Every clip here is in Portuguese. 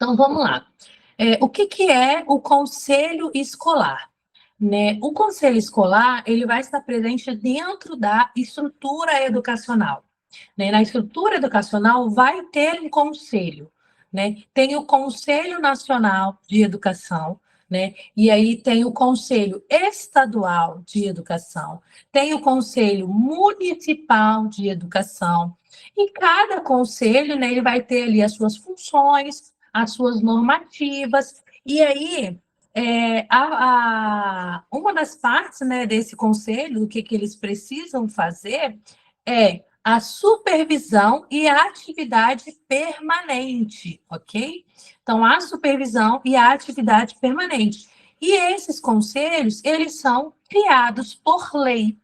Então, vamos lá. O que é o conselho escolar? Né? O conselho escolar ele vai estar presente dentro da estrutura educacional. Né? Na estrutura educacional vai ter um conselho. Né? Tem o Conselho Nacional de Educação, né? E aí tem o Conselho Estadual de Educação, tem o Conselho Municipal de Educação, e cada conselho, né, ele vai ter ali as suas funções, as suas normativas, e aí uma das partes, né, desse conselho, o que eles precisam fazer é a supervisão e a atividade permanente, ok? Então, a supervisão e a atividade permanente. E esses conselhos, eles são criados por lei,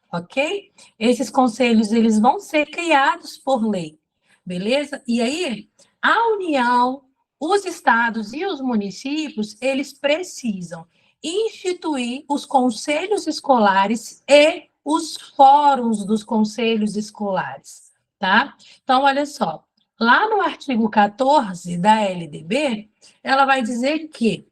ok? Esses conselhos, eles vão ser criados por lei, beleza? E aí, a União, os estados e os municípios, eles precisam instituir os conselhos escolares e os fóruns dos conselhos escolares, tá? Então, olha só, lá no artigo 14 da LDB, ela vai dizer que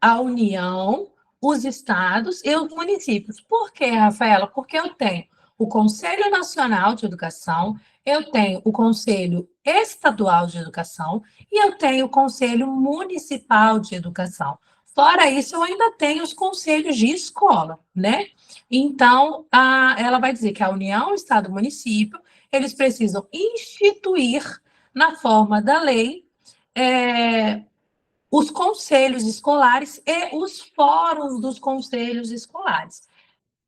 a União, os estados e os municípios. Por quê, Rafaela? Porque eu tenho o Conselho Nacional de Educação, eu tenho o Conselho Estadual de Educação e eu tenho o Conselho Municipal de Educação. Fora isso, eu ainda tenho os conselhos de escola, né? Então, ela vai dizer que a União, o Estado e o município, eles precisam instituir, na forma da lei, os conselhos escolares e os fóruns dos conselhos escolares.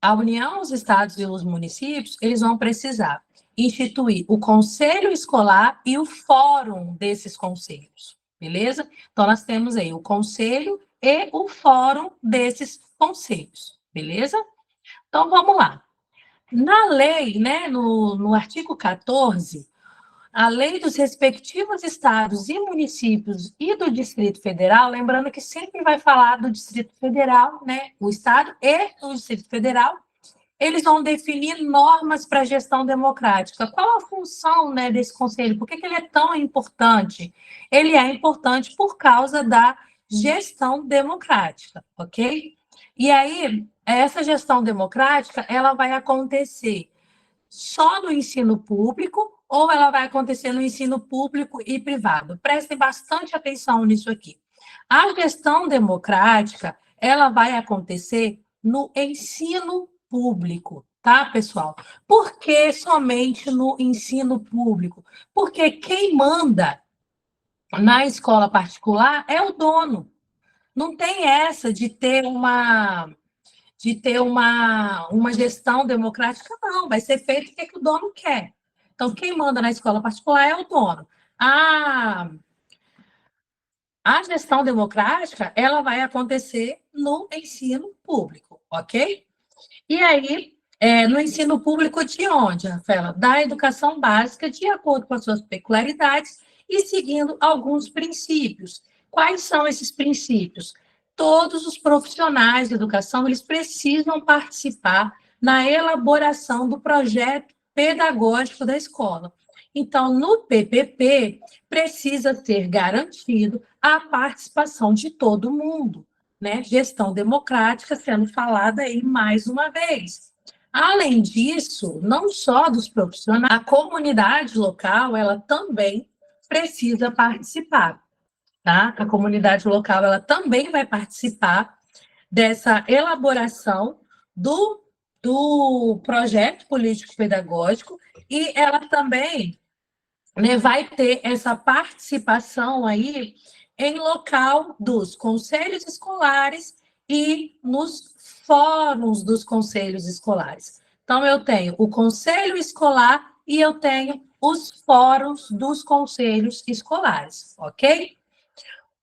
A União, os estados e os municípios, eles vão precisar instituir o conselho escolar e o fórum desses conselhos, beleza? Então, nós temos aí o conselho e o fórum desses conselhos, beleza? Então, vamos lá. Na lei, né, no artigo 14, a lei dos respectivos estados e municípios e do Distrito Federal, lembrando que sempre vai falar do Distrito Federal, né? O estado e o Distrito Federal, eles vão definir normas para a gestão democrática. Qual a função, né, desse conselho? Por que ele é tão importante? Ele é importante por causa da gestão democrática, ok? E aí, essa gestão democrática, ela vai acontecer só no ensino público ou ela vai acontecer no ensino público e privado? Prestem bastante atenção nisso aqui. A gestão democrática, ela vai acontecer no ensino público, tá, pessoal? Por que somente no ensino público? Porque quem manda na escola particular é o dono. Não tem essa de ter uma gestão democrática, não. Vai ser feito o que o dono quer. Então, quem manda na escola particular é o dono. A gestão democrática, ela vai acontecer no ensino público, ok? E aí, no ensino público de onde, Rafaela? Da educação básica, de acordo com as suas peculiaridades e seguindo alguns princípios. Quais são esses princípios? Todos os profissionais de educação, eles precisam participar na elaboração do projeto pedagógico da escola. Então, no PPP, precisa ser garantido a participação de todo mundo, né? Gestão democrática sendo falada aí mais uma vez. Além disso, não só dos profissionais, a comunidade local, ela também precisa participar, tá? A comunidade local, ela também vai participar dessa elaboração do projeto político-pedagógico e ela também, né, vai ter essa participação aí em local dos conselhos escolares e nos fóruns dos conselhos escolares. Então, eu tenho o conselho escolar e eu tenho os fóruns dos conselhos escolares, ok?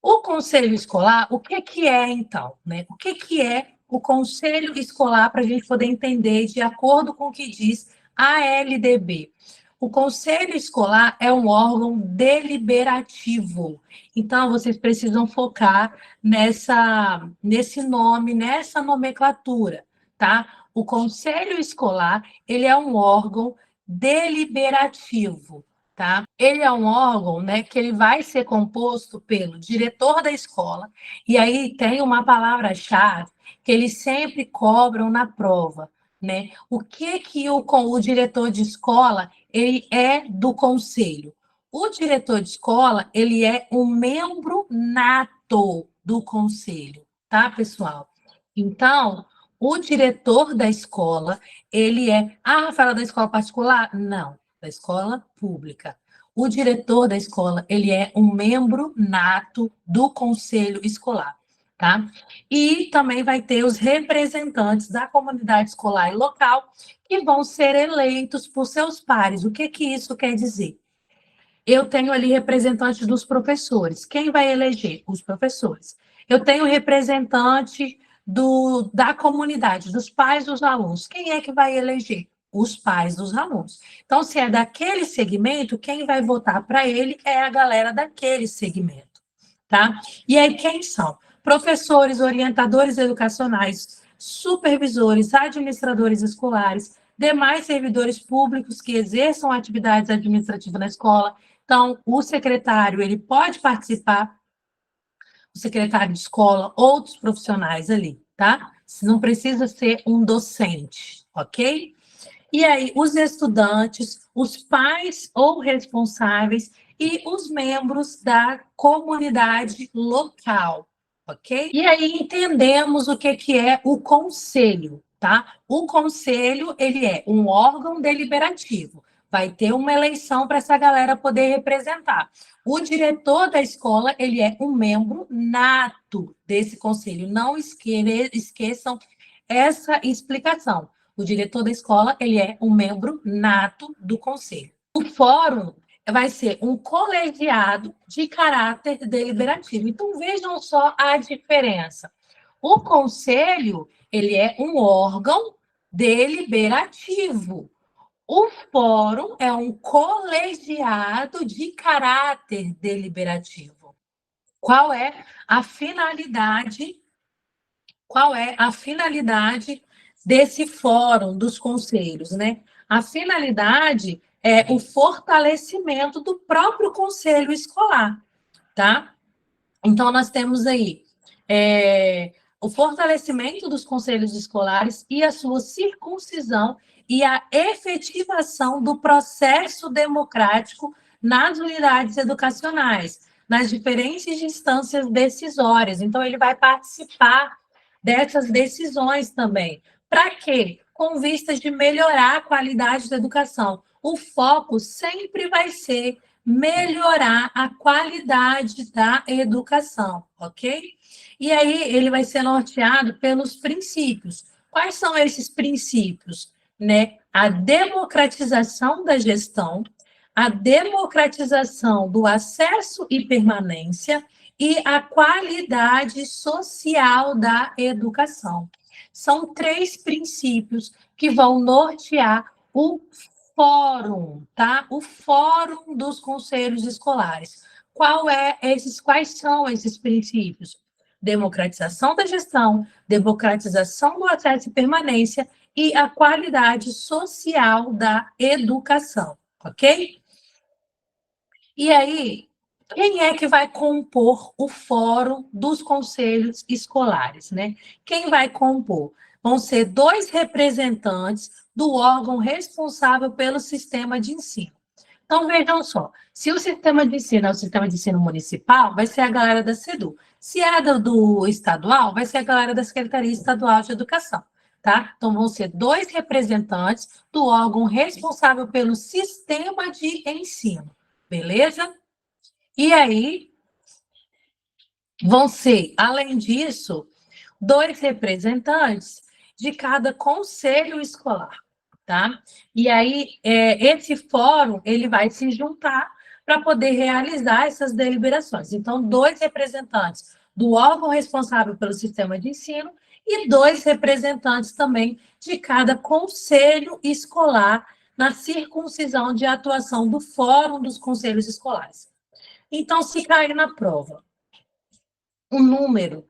O conselho escolar, o que é, então? Né? O que é o conselho escolar para a gente poder entender de acordo com o que diz a LDB? O conselho escolar é um órgão deliberativo. Então, vocês precisam focar nesse nome, nessa nomenclatura, tá? O conselho escolar, ele é um órgão deliberativo. tá? Ele é um órgão, né, que ele vai ser composto pelo diretor da escola, e aí tem uma palavra-chave que eles sempre cobram na prova, né? O que o diretor de escola ele é do conselho? O diretor de escola, ele é um membro nato do conselho, tá, pessoal? Então, o diretor da escola, ele é... Ah, Rafaela, da escola particular? Não, da escola pública. O diretor da escola, ele é um membro nato do conselho escolar, tá? E também vai ter os representantes da comunidade escolar e local que vão ser eleitos por seus pares. O que isso quer dizer? Eu tenho ali representantes dos professores. Quem vai eleger? Os professores. Eu tenho representante da comunidade, dos pais dos alunos. Quem é que vai eleger? Os pais dos alunos. Então, se é daquele segmento, quem vai votar para ele é a galera daquele segmento, tá? E aí, quem são? Professores, orientadores educacionais, supervisores, administradores escolares, demais servidores públicos que exerçam atividades administrativas na escola. Então, o secretário, ele pode participar, o secretário de escola, outros profissionais ali, tá? Não precisa ser um docente, ok? E aí, os estudantes, os pais ou responsáveis e os membros da comunidade local, ok? E aí entendemos o que é o conselho, tá? O conselho, ele é um órgão deliberativo. Vai ter uma eleição para essa galera poder representar. O diretor da escola, ele é um membro nato desse conselho. Não esqueçam essa explicação. O diretor da escola, ele é um membro nato do conselho. O fórum vai ser um colegiado de caráter deliberativo. Então, vejam só a diferença. O conselho, ele é um órgão deliberativo. O fórum é um colegiado de caráter deliberativo. Qual é a finalidade? Qual é a finalidade desse fórum dos conselhos, né? A finalidade é o fortalecimento do próprio conselho escolar, tá? Então, nós temos aí o fortalecimento dos conselhos escolares e a sua circuncisão e a efetivação do processo democrático nas unidades educacionais, nas diferentes instâncias decisórias. Então, ele vai participar dessas decisões também. Para quê? Com vistas de melhorar a qualidade da educação. O foco sempre vai ser melhorar a qualidade da educação, ok? E aí ele vai ser norteado pelos princípios. Quais são esses princípios? Né? A democratização da gestão, a democratização do acesso e permanência e a qualidade social da educação. São 3 princípios que vão nortear o fórum, tá? O fórum dos conselhos escolares. Quais são esses princípios? Democratização da gestão, democratização do acesso e permanência e a qualidade social da educação, ok? E aí, quem é que vai compor o fórum dos conselhos escolares, né? Quem vai compor? Vão ser 2 representantes do órgão responsável pelo sistema de ensino. Então, vejam só, se o sistema de ensino é o sistema de ensino municipal, vai ser a galera da SEDU. Se é do estadual, vai ser a galera da Secretaria Estadual de Educação, tá? Então, vão ser 2 representantes do órgão responsável pelo sistema de ensino, beleza? E aí, vão ser, além disso, 2 representantes de cada conselho escolar, tá? E aí, esse fórum, ele vai se juntar para poder realizar essas deliberações. Então, 2 representantes do órgão responsável pelo sistema de ensino e 2 representantes também de cada conselho escolar na circuncisão de atuação do fórum dos conselhos escolares. Então, se cair na prova um número,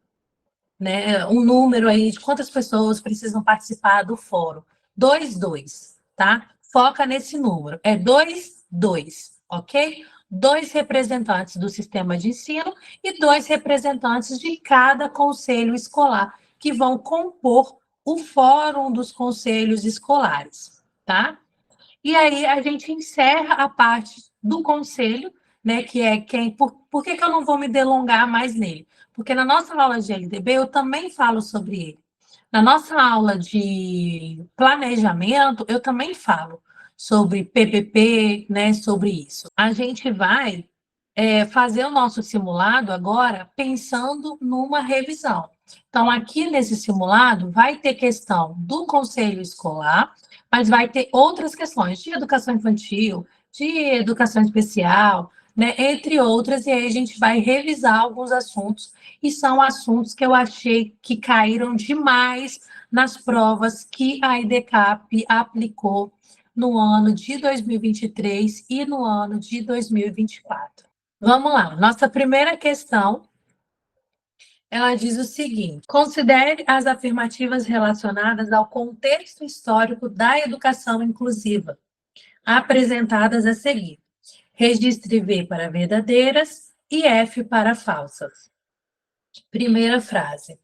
né, um número aí de quantas pessoas precisam participar do fórum, 2, tá? Foca nesse número, é 2, 2. ok? 2 representantes do sistema de ensino e 2 representantes de cada conselho escolar, que vão compor o fórum dos conselhos escolares, tá? E aí a gente encerra a parte do conselho, né, que é quem... Por que eu não vou me delongar mais nele? Porque na nossa aula de LDB eu também falo sobre ele. Na nossa aula de planejamento, eu também falo sobre PPP, né, sobre isso. A gente vai fazer o nosso simulado agora pensando numa revisão. Então, aqui nesse simulado, vai ter questão do conselho escolar, mas vai ter outras questões de educação infantil, de educação especial, né, entre outras, e aí a gente vai revisar alguns assuntos, e são assuntos que eu achei que caíram demais nas provas que a EDCAP aplicou no ano de 2023 e no ano de 2024. Vamos lá, nossa primeira questão, ela diz o seguinte: considere as afirmativas relacionadas ao contexto histórico da educação inclusiva, apresentadas a seguir. Registre V para verdadeiras e F para falsas. Primeira frase.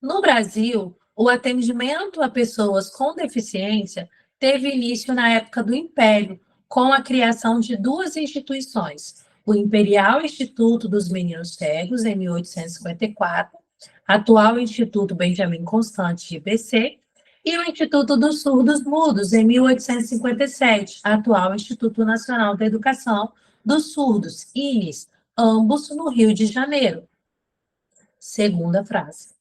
No Brasil, o atendimento a pessoas com deficiência teve início na época do Império, com a criação de 2 instituições: o Imperial Instituto dos Meninos Cegos, em 1854, atual Instituto Benjamin Constant de IBC, e o Instituto dos Surdos Mudos, em 1857, atual Instituto Nacional da Educação dos Surdos, INES, ambos no Rio de Janeiro. Segunda frase.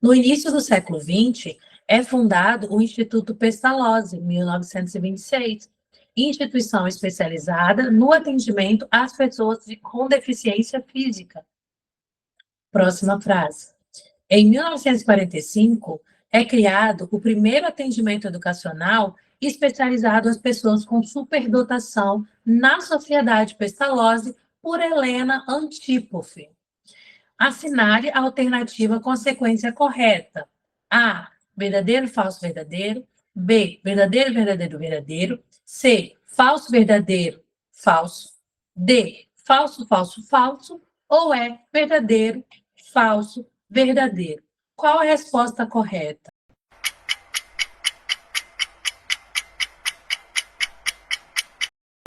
No início do século XX, é fundado o Instituto Pestalozzi, em 1926, instituição especializada no atendimento às pessoas com deficiência física. Próxima frase. Em 1945, é criado o primeiro atendimento educacional especializado às pessoas com superdotação na Sociedade Pestalozzi por Helena Antipofe. Assinale a alternativa com a sequência correta. A, verdadeiro, falso, verdadeiro. B, verdadeiro, verdadeiro, verdadeiro. C, falso, verdadeiro, falso. D, falso, falso, falso. Ou é verdadeiro, falso, verdadeiro. Qual a resposta correta?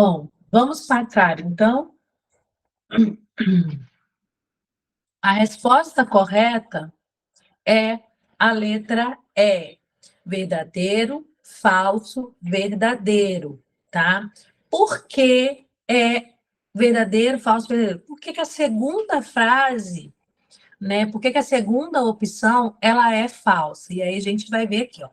Bom, vamos passar, então. A resposta correta é a letra E. Verdadeiro, falso, verdadeiro, tá? Por que é verdadeiro, falso, verdadeiro? Por que a segunda frase, né? Por que a segunda opção, ela é falsa? E aí a gente vai ver aqui, ó.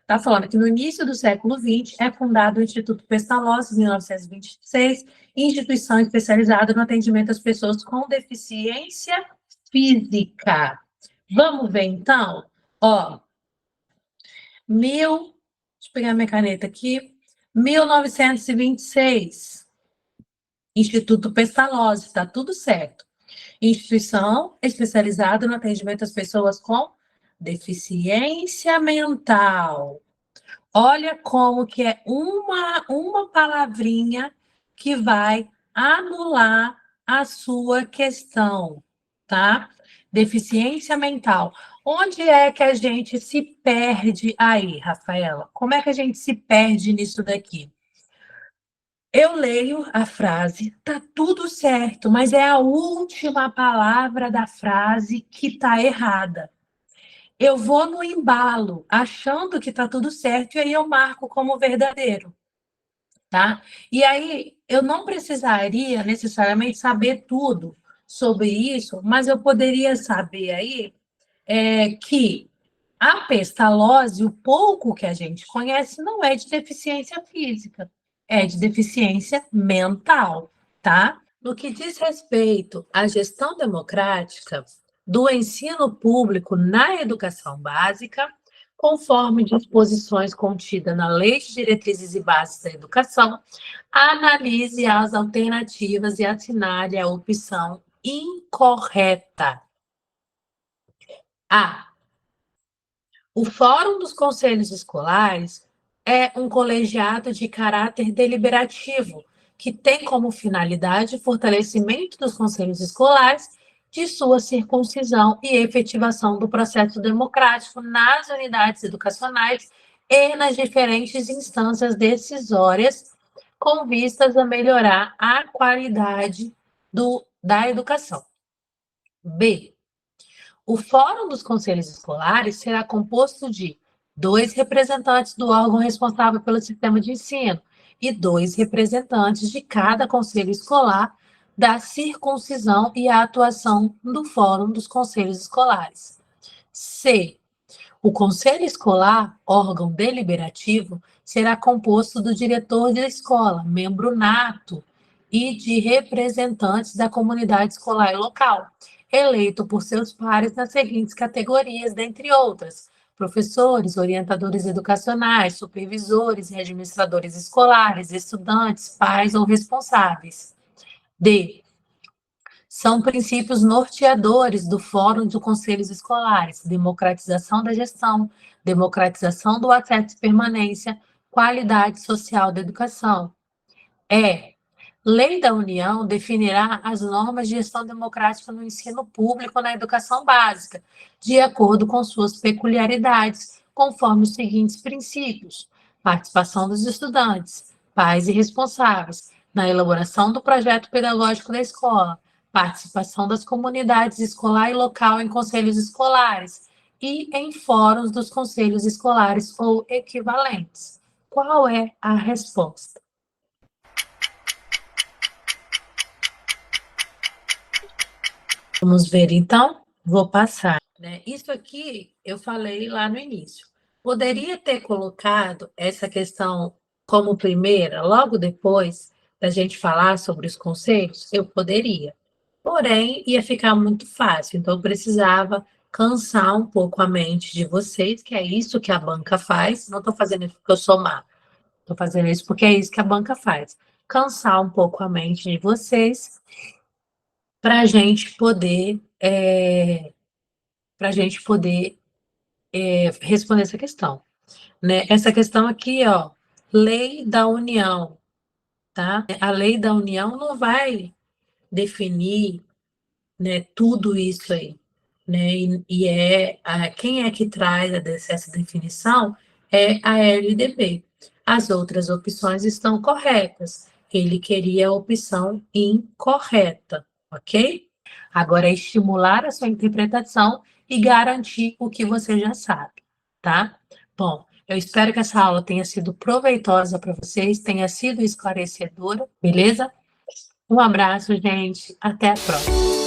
Tá falando que no início do século XX é fundado o Instituto Pestalozzi, em 1926, instituição especializada no atendimento às pessoas com deficiência física. Vamos ver, então? Ó, deixa eu pegar minha caneta aqui, 1926, Instituto Pestalozzi, está tudo certo. Instituição especializada no atendimento às pessoas com deficiência mental. Olha como que é uma palavrinha que vai anular a sua questão, tá? Deficiência mental. Onde é que a gente se perde aí, Rafaela? Como é que a gente se perde nisso daqui? Eu leio a frase, tá tudo certo, mas é a última palavra da frase que tá errada. Eu vou no embalo, achando que tá tudo certo, e aí eu marco como verdadeiro, tá? E aí eu não precisaria necessariamente saber tudo sobre isso, mas eu poderia saber aí que a pestalose, o pouco que a gente conhece, não é de deficiência física, é de deficiência mental, tá? No que diz respeito à gestão democrática do ensino público na educação básica, conforme disposições contidas na Lei de Diretrizes e Bases da Educação, analise as alternativas e assinale a opção incorreta. A. O Fórum dos Conselhos Escolares é um colegiado de caráter deliberativo, que tem como finalidade o fortalecimento dos conselhos escolares, de sua circuncisão e efetivação do processo democrático nas unidades educacionais e nas diferentes instâncias decisórias, com vistas a melhorar a qualidade da educação. B. O Fórum dos Conselhos Escolares será composto de 2 representantes do órgão responsável pelo sistema de ensino e 2 representantes de cada conselho escolar da circuncisão e a atuação do Fórum dos Conselhos Escolares. C. O Conselho Escolar, órgão deliberativo, será composto do diretor da escola, membro nato, e de representantes da comunidade escolar local, eleito por seus pares nas seguintes categorias, dentre outras: professores, orientadores educacionais, supervisores e administradores escolares, estudantes, pais ou responsáveis. D. São princípios norteadores do Fórum de Conselhos Escolares: democratização da gestão, democratização do acesso e permanência, qualidade social da educação. Lei da União definirá as normas de gestão democrática no ensino público na educação básica, de acordo com suas peculiaridades, conforme os seguintes princípios: participação dos estudantes, pais e responsáveis, na elaboração do projeto pedagógico da escola, participação das comunidades escolar e local em conselhos escolares e em fóruns dos conselhos escolares ou equivalentes. Qual é a resposta? Vamos ver, então. Vou passar. Isso aqui eu falei lá no início. Poderia ter colocado essa questão como primeira, logo depois da gente falar sobre os conselhos? Eu poderia. Porém, ia ficar muito fácil. Então, eu precisava cansar um pouco a mente de vocês, que é isso que a banca faz. Não estou fazendo isso porque eu sou má. Estou fazendo isso porque é isso que a banca faz. Cansar um pouco a mente de vocês para a gente poder, responder essa questão. Essa questão aqui, ó, Lei da União, tá? A Lei da União não vai definir, tudo isso aí, quem é que traz essa definição é a LDB. As outras opções estão corretas. Ele queria a opção incorreta, ok? Agora é estimular a sua interpretação e garantir o que você já sabe, tá? Bom, eu espero que essa aula tenha sido proveitosa para vocês, tenha sido esclarecedora, beleza? Um abraço, gente. Até a próxima.